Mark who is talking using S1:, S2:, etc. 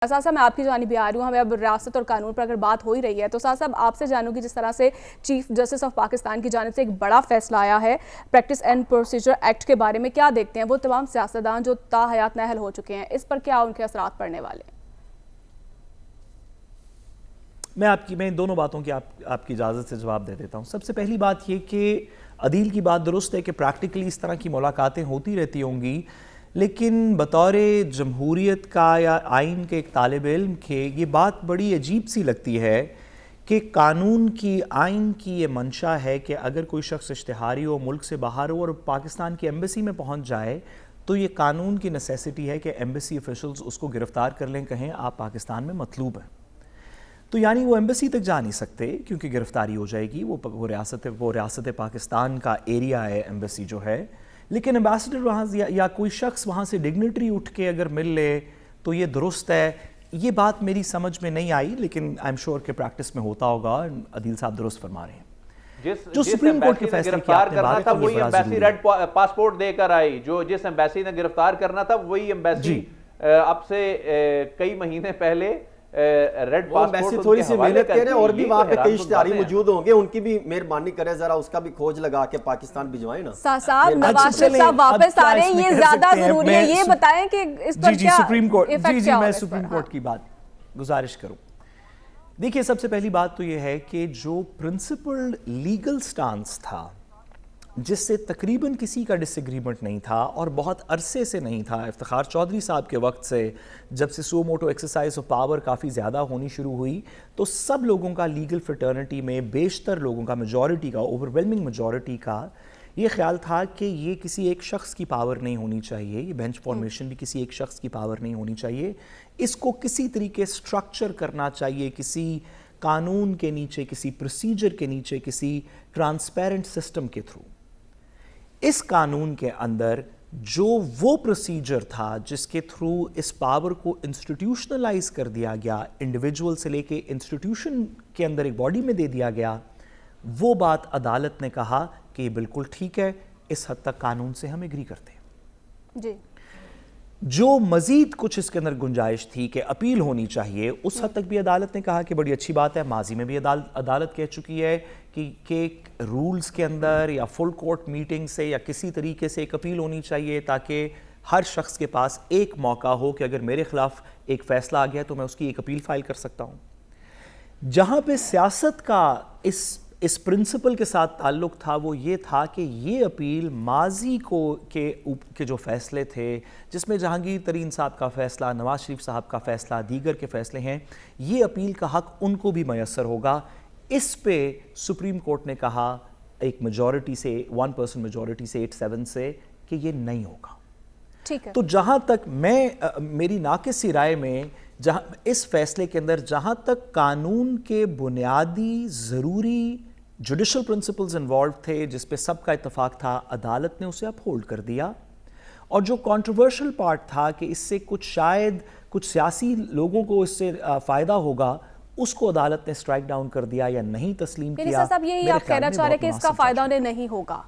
S1: साहब मैं आपकी जानिब भी आ रही हूँ, हमें अब रियासत और कानून पर अगर बात हो ही रही है तो साहब आपसे जानूँ कि जिस तरह से चीफ जस्टिस ऑफ पाकिस्तान की जानिब से एक बड़ा फैसला आया है प्रैक्टिस एंड प्रोसीजर एक्ट के बारे में, क्या देखते हैं वो तमाम सियासतदान जो ताहयात नाअहल हो चुके हैं, इस पर क्या उनके असरात पड़ने वाले हैं?
S2: मैं दोनों बातों की आपकी इजाज़त से जवाब दे देता हूँ। सबसे पहली बात ये कि अदील की बात दुरुस्त है कि प्रैक्टिकली इस तरह की मुलाकातें होती रहती होंगी, लेकिन बतौर जमहूरियत का या आइन के एक तालिब इल्म के ये बात बड़ी अजीब सी लगती है कि कानून की, आइन की ये मंशा है कि अगर कोई शख्स इश्तिहारी हो, मुल्क से बाहर हो और पाकिस्तान की एम्बेसी में पहुँच जाए तो ये कानून की नेसेसिटी है कि एम्बेसी ऑफिशल्स उसको गिरफ़्तार कर लें, कहें आप पाकिस्तान में मतलूब हैं। तो यानी वो एम्बेसी तक जा नहीं सकते क्योंकि गिरफ्तारी हो जाएगी। वो रियासत पाकिस्तान का एरिया है एम्बेसी जो है, लेकिन एम्बेसडर वहाँ या कोई शख्स वहाँ से डिग्निटरी उठ के अगर मिल ले तो ये दुरुस्त है। ये बात मेरी समझ में नहीं आई, लेकिन आई एम श्योर कि प्रैक्टिस में होता होगा। अदील साहब दुरुस्त फरमा रहे हैं। जो सुप्रीम कोर्ट के फैसले की आपने बात की,
S3: वही एम्बेसी रेड पासपोर्ट देकर आई, जो जिस एम्बेसी ने गिरफ्तार करना था वही एम्बेसी अब से कई महीने पहले रेड पासपोर्ट
S4: थोड़ी सी मेहनत करे और भी वहाँ पे कई इश्तिहारी मौजूद होंगे, उनकी भी मेहरबानी करे, जरा उसका भी खोज लगा के पाकिस्तान भिजवाएं ना।
S1: साहब नवाज शरीफ साहब वापस आ रहे हैं, ये ज्यादा जरूरी है, ये बताएं कि इस पर क्या
S2: सुप्रीम कोर्ट मैं
S1: सुप्रीम
S2: सुप्रीम कोर्ट की बात गुजारिश करूं। देखिए, सबसे पहली बात तो ये है कि जो प्रिंसिपल्ड लीगल स्टांस था, जिससे तकरीबन किसी का डिसएग्रीमेंट नहीं था और बहुत अरसे से नहीं था, इफ्तिखार चौधरी साहब के वक्त से, जब से suo motu exercise of power काफ़ी ज़्यादा होनी शुरू हुई, तो सब लोगों का लीगल फ्रेटर्निटी में, बेशतर लोगों का, मेजॉरिटी का, ओवरवेलमिंग मेजॉरिटी का ये ख्याल था कि ये किसी एक शख्स की पावर नहीं होनी चाहिए, ये बेंच फॉर्मेशन भी किसी एक शख्स की पावर नहीं होनी चाहिए, इसको किसी तरीके स्ट्रक्चर करना चाहिए, किसी कानून के नीचे, किसी प्रोसीजर के नीचे, किसी ट्रांसपेरेंट सिस्टम के थ्रू। इस कानून के अंदर जो वो प्रोसीजर था जिसके थ्रू इस पावर को इंस्टीट्यूशनलाइज कर दिया गया, इंडिविजुअल से लेके इंस्टीट्यूशन के अंदर एक बॉडी में दे दिया गया, वो बात अदालत ने कहा कि ये बिल्कुल ठीक है, इस हद तक कानून से हम एग्री करते हैं
S1: जी।
S2: जो मजीद कुछ इसके अंदर गुंजाइश थी कि अपील होनी चाहिए, उस हद तक भी अदालत ने कहा कि बड़ी अच्छी बात है। माजी में भी अदालत कह चुकी है कि रूल्स के अंदर या फुल कोर्ट मीटिंग से या किसी तरीके से एक अपील होनी चाहिए ताकि हर शख्स के पास एक मौका हो कि अगर मेरे खिलाफ एक फैसला आ गया तो मैं उसकी एक अपील फाइल कर सकता हूँ। जहाँ पे सियासत का इस प्रिंसिपल के साथ ताल्लुक था वो ये था कि ये अपील माजी के जो फैसले थे, जिसमें जहांगीर तरीन साहब का फ़ैसला, नवाज शरीफ साहब का फ़ैसला, दीगर के फ़ैसले हैं, ये अपील का हक़ उनको भी मैसर होगा। इस पे सुप्रीम कोर्ट ने कहा एक मेजॉरिटी से, 1% मेजॉरिटी से 8-7 से, कि ये नहीं होगा।
S1: ठीक है।
S2: तो जहाँ तक मेरी नाक़िसी राय में, जहाँ इस फैसले के अंदर जहाँ तक कानून के बुनियादी ज़रूरी जुडिशल प्रिंसिपल्स इन्वॉल्व थे, जिस पे सबका इत्तेफाक था, अदालत ने उसे अपहोल्ड कर दिया। और जो कंट्रोवर्शियल पार्ट था कि इससे शायद कुछ सियासी लोगों को इससे फ़ायदा होगा, उसको अदालत ने स्ट्राइक डाउन कर दिया या नहीं तस्लीम किया।
S1: साहब यही आप कहना चाह रहे हैं कि इसका फ़ायदा उन्हें नहीं होगा?